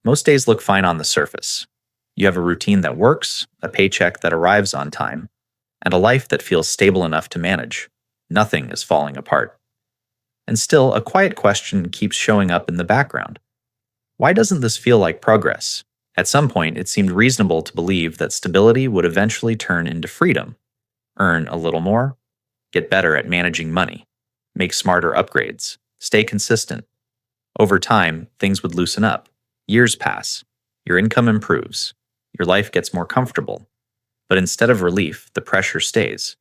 Most days look fine on the surface. You have a routine that works, a paycheck that arrives on time, and a life that feels stable enough to manage. Nothing is falling apart. And still, a quiet question keeps showing up in the background. Why doesn't this feel like progress? At some point, it seemed reasonable to believe that stability would eventually turn into freedom. Earn a little more, get better at managing money, make smarter upgrades, stay consistent. Over time, things would loosen up. Years pass. Your income improves. Your life gets more comfortable. But instead of relief, the pressure stays.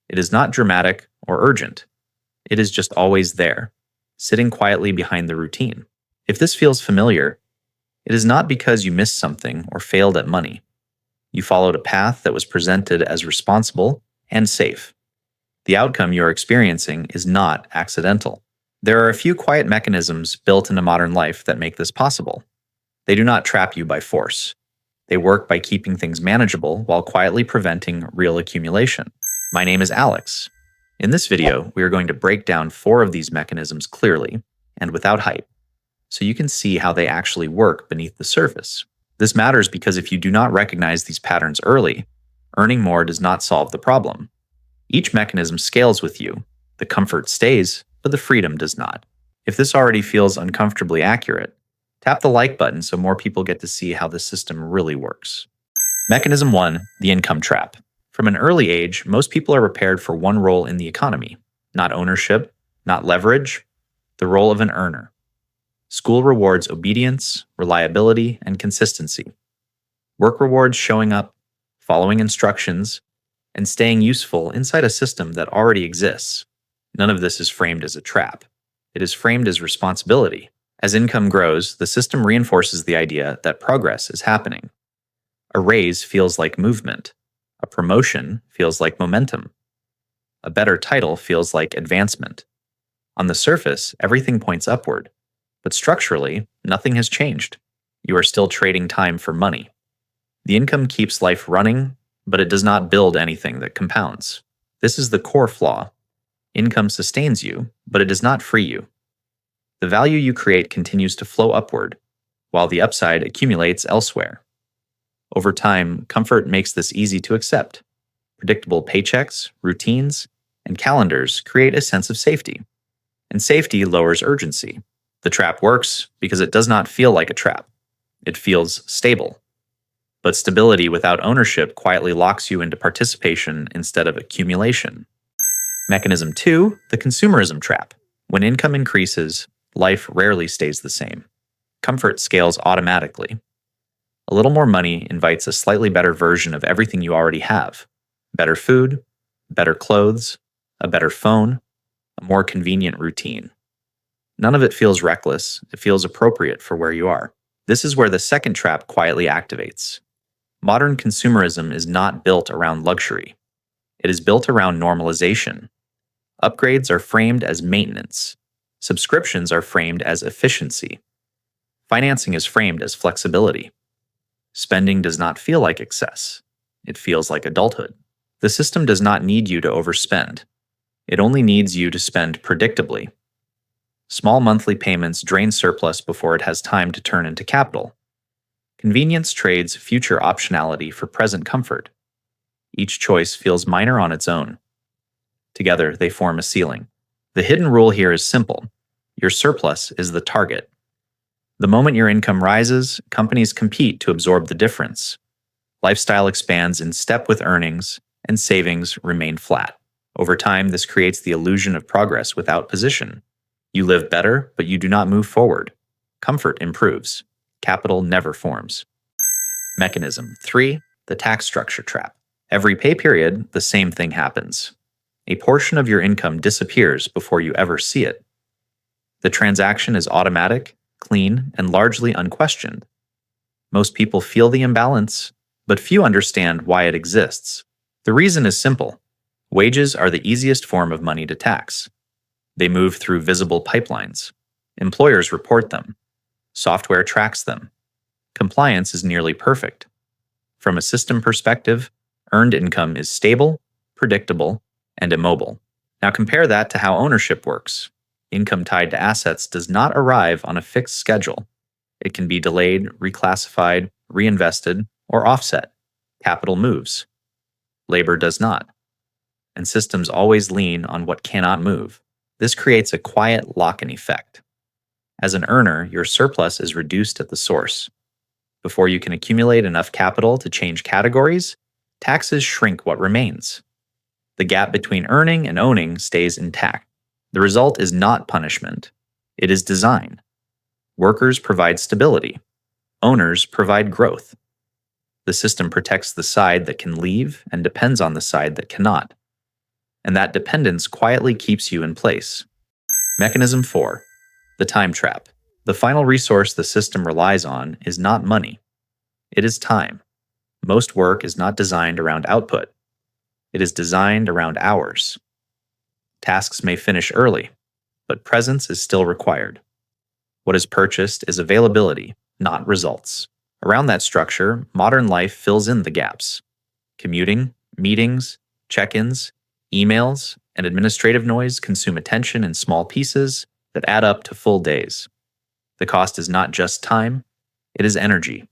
It is not dramatic or urgent. It is just always there, sitting quietly behind the routine. If this feels familiar, it is not because you missed something or failed at money. You followed a path that was presented as responsible and safe. The outcome you are experiencing is not accidental. There are a few quiet mechanisms built into modern life that make this possible. They do not trap you by force. They work by keeping things manageable while quietly preventing real accumulation. My name is Alex. In this video, we are going to break down 4 of these mechanisms clearly and without hype, so you can see how they actually work beneath the surface. This matters because if you do not recognize these patterns early, earning more does not solve the problem. Each mechanism scales with you. The comfort stays, but the freedom does not. If this already feels uncomfortably accurate, tap the like button so more people get to see how the system really works. Mechanism 1, the income trap. From an early age, most people are prepared for one role in the economy, not ownership, not leverage, the role of an earner. School rewards obedience, reliability, and consistency. Work rewards showing up, following instructions, and staying useful inside a system that already exists. None of this is framed as a trap. It is framed as responsibility. As income grows, the system reinforces the idea that progress is happening. A raise feels like movement. A promotion feels like momentum. A better title feels like advancement. On the surface, everything points upward, but structurally, nothing has changed. You are still trading time for money. The income keeps life running, but it does not build anything that compounds. This is the core flaw. Income sustains you, but it does not free you. The value you create continues to flow upward, while the upside accumulates elsewhere. Over time, comfort makes this easy to accept. Predictable paychecks, routines, and calendars create a sense of safety. And safety lowers urgency. The trap works because it does not feel like a trap. It feels stable. But stability without ownership quietly locks you into participation instead of accumulation. Mechanism 2, the consumerism trap. When income increases, life rarely stays the same. Comfort scales automatically. A little more money invites a slightly better version of everything you already have. Better food, better clothes, a better phone, a more convenient routine. None of it feels reckless, it feels appropriate for where you are. This is where the second trap quietly activates. Modern consumerism is not built around luxury. It is built around normalization. Upgrades are framed as maintenance. Subscriptions are framed as efficiency. Financing is framed as flexibility. Spending does not feel like excess. It feels like adulthood. The system does not need you to overspend. It only needs you to spend predictably. Small monthly payments drain surplus before it has time to turn into capital. Convenience trades future optionality for present comfort. Each choice feels minor on its own. Together, they form a ceiling. The hidden rule here is simple. Your surplus is the target. The moment your income rises, companies compete to absorb the difference. Lifestyle expands in step with earnings, and savings remain flat. Over time, this creates the illusion of progress without position. You live better, but you do not move forward. Comfort improves. Capital never forms. Mechanism 3, the tax structure trap. Every pay period, the same thing happens. A portion of your income disappears before you ever see it. The transaction is automatic, clean, and largely unquestioned. Most people feel the imbalance, but few understand why it exists. The reason is simple. Wages are the easiest form of money to tax. They move through visible pipelines. Employers report them. Software tracks them. Compliance is nearly perfect. From a system perspective, earned income is stable, predictable, and immobile. Now compare that to how ownership works. Income tied to assets does not arrive on a fixed schedule. It can be delayed, reclassified, reinvested, or offset. Capital moves. Labor does not. And systems always lean on what cannot move. This creates a quiet lock-in effect. As an earner, your surplus is reduced at the source. Before you can accumulate enough capital to change categories, taxes shrink what remains. The gap between earning and owning stays intact. The result is not punishment. It is design. Workers provide stability. Owners provide growth. The system protects the side that can leave and depends on the side that cannot. And that dependence quietly keeps you in place. Mechanism 4. The time trap. The final resource the system relies on is not money. It is time. Most work is not designed around output. It is designed around hours. Tasks may finish early, but presence is still required. What is purchased is availability, not results. Around that structure, modern life fills in the gaps. Commuting, meetings, check-ins, emails, and administrative noise consume attention in small pieces that add up to full days. The cost is not just time, it is energy.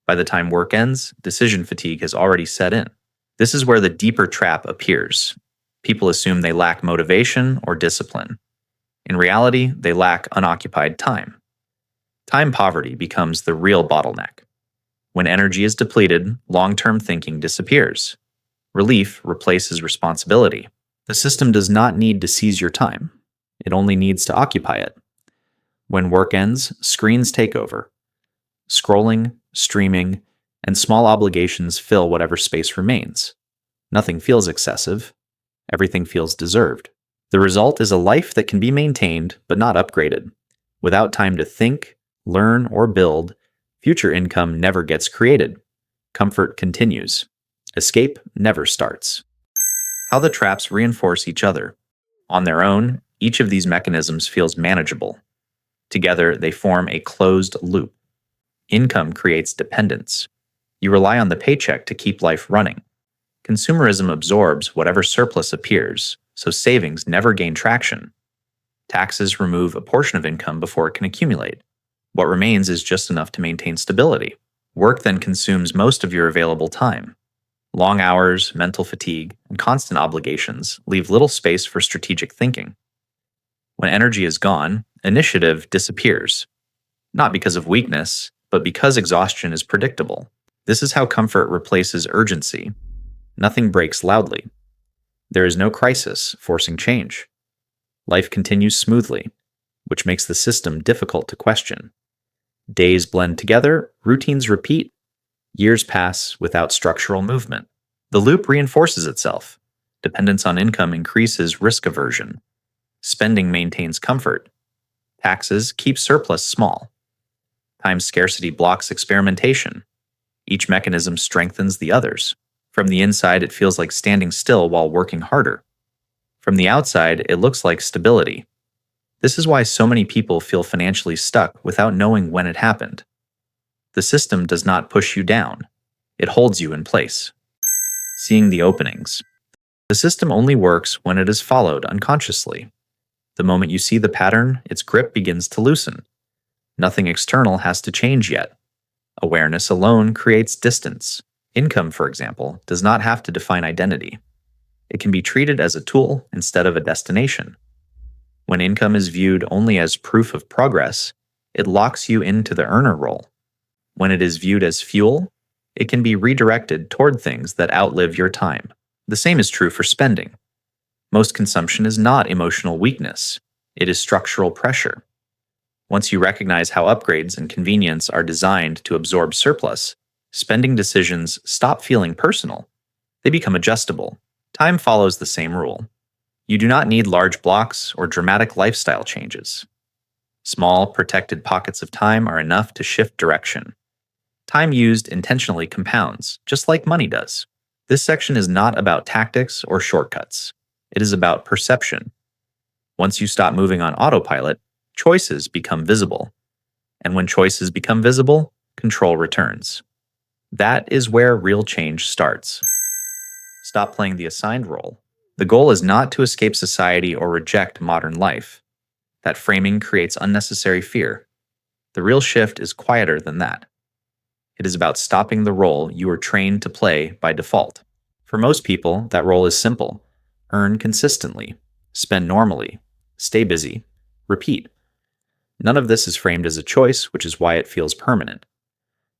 By the time work ends, decision fatigue has already set in. This is where the deeper trap appears. People assume they lack motivation or discipline. In reality, they lack unoccupied time. Time poverty becomes the real bottleneck. When energy is depleted, long-term thinking disappears. Relief replaces responsibility. The system does not need to seize your time. It only needs to occupy it. When work ends, screens take over. Scrolling, streaming, and small obligations fill whatever space remains. Nothing feels excessive. Everything feels deserved. The result is a life that can be maintained but not upgraded. Without time to think, learn, or build, future income never gets created. Comfort continues. Escape never starts. How the traps reinforce each other. On their own, each of these mechanisms feels manageable. Together, they form a closed loop. Income creates dependence. You rely on the paycheck to keep life running. Consumerism absorbs whatever surplus appears, so savings never gain traction. Taxes remove a portion of income before it can accumulate. What remains is just enough to maintain stability. Work then consumes most of your available time. Long hours, mental fatigue, and constant obligations leave little space for strategic thinking. When energy is gone, initiative disappears. Not because of weakness, but because exhaustion is predictable. This is how comfort replaces urgency. Nothing breaks loudly. There is no crisis forcing change. Life continues smoothly, which makes the system difficult to question. Days blend together, routines repeat, years pass without structural movement. The loop reinforces itself. Dependence on income increases risk aversion. Spending maintains comfort. Taxes keep surplus small. Time scarcity blocks experimentation. Each mechanism strengthens the others. From the inside, it feels like standing still while working harder. From the outside, it looks like stability. This is why so many people feel financially stuck without knowing when it happened. The system does not push you down. It holds you in place. Seeing the openings. The system only works when it is followed unconsciously. The moment you see the pattern, its grip begins to loosen. Nothing external has to change yet. Awareness alone creates distance. Income, for example, does not have to define identity. It can be treated as a tool instead of a destination. When income is viewed only as proof of progress, it locks you into the earner role. When it is viewed as fuel, it can be redirected toward things that outlive your time. The same is true for spending. Most consumption is not emotional weakness. It is structural pressure. Once you recognize how upgrades and convenience are designed to absorb surplus, spending decisions stop feeling personal. They become adjustable. Time follows the same rule. You do not need large blocks or dramatic lifestyle changes. Small, protected pockets of time are enough to shift direction. Time used intentionally compounds, just like money does. This section is not about tactics or shortcuts. It is about perception. Once you stop moving on autopilot, choices become visible. And when choices become visible, control returns. That is where real change starts. Stop playing the assigned role. The goal is not to escape society or reject modern life. That framing creates unnecessary fear. The real shift is quieter than that. It is about stopping the role you are trained to play by default. For most people, that role is simple: earn consistently, spend normally, stay busy, repeat. None of this is framed as a choice, which is why it feels permanent.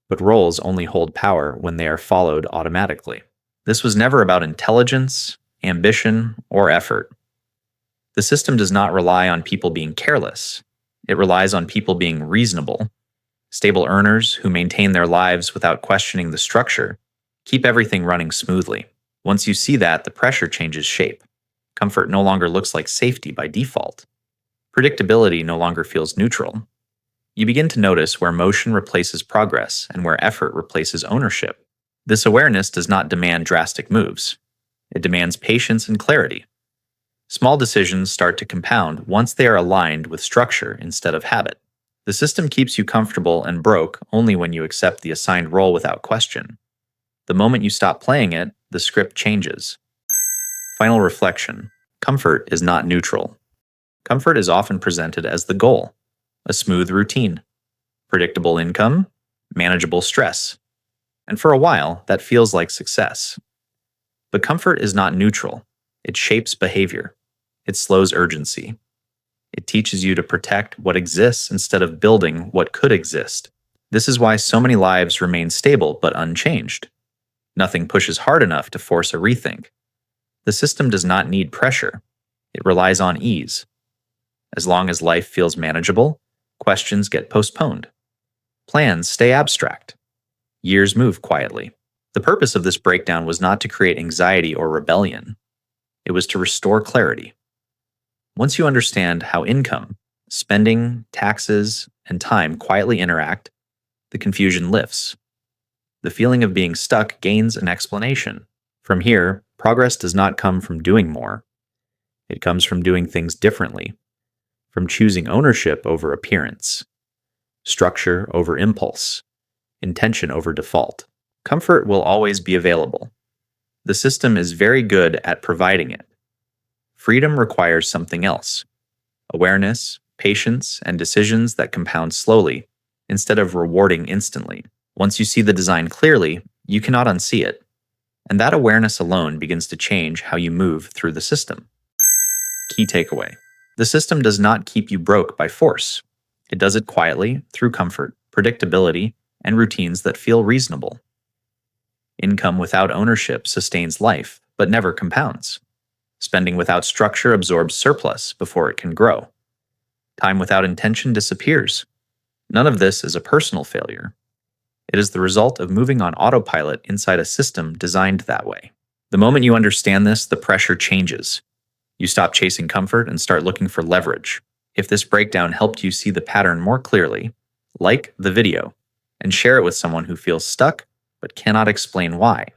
But roles only hold power when they are followed automatically. This was never about intelligence, ambition, or effort. The system does not rely on people being careless. It relies on people being reasonable. Stable earners who maintain their lives without questioning the structure keep everything running smoothly. Once you see that, the pressure changes shape. Comfort no longer looks like safety by default. Predictability no longer feels neutral. You begin to notice where motion replaces progress and where effort replaces ownership. This awareness does not demand drastic moves. It demands patience and clarity. Small decisions start to compound once they are aligned with structure instead of habit. The system keeps you comfortable and broke only when you accept the assigned role without question. The moment you stop playing it, the script changes. Final reflection: comfort is not neutral. Comfort is often presented as the goal: a smooth routine, predictable income, manageable stress. And for a while, that feels like success. But comfort is not neutral. It shapes behavior. It slows urgency. It teaches you to protect what exists instead of building what could exist. This is why so many lives remain stable but unchanged. Nothing pushes hard enough to force a rethink. The system does not need pressure. It relies on ease. As long as life feels manageable, questions get postponed. Plans stay abstract. Years move quietly. The purpose of this breakdown was not to create anxiety or rebellion. It was to restore clarity. Once you understand how income, spending, taxes, and time quietly interact, the confusion lifts. The feeling of being stuck gains an explanation. From here, progress does not come from doing more. It comes from doing things differently, from choosing ownership over appearance, structure over impulse, intention over default. Comfort will always be available. The system is very good at providing it. Freedom requires something else: awareness, patience, and decisions that compound slowly instead of rewarding instantly. Once you see the design clearly, you cannot unsee it. And that awareness alone begins to change how you move through the system. Key takeaway: the system does not keep you broke by force. It does it quietly through comfort, predictability, and routines that feel reasonable. Income without ownership sustains life, but never compounds. Spending without structure absorbs surplus before it can grow. Time without intention disappears. None of this is a personal failure. It is the result of moving on autopilot inside a system designed that way. The moment you understand this, the pressure changes. You stop chasing comfort and start looking for leverage. If this breakdown helped you see the pattern more clearly, like the video and share it with someone who feels stuck but cannot explain why.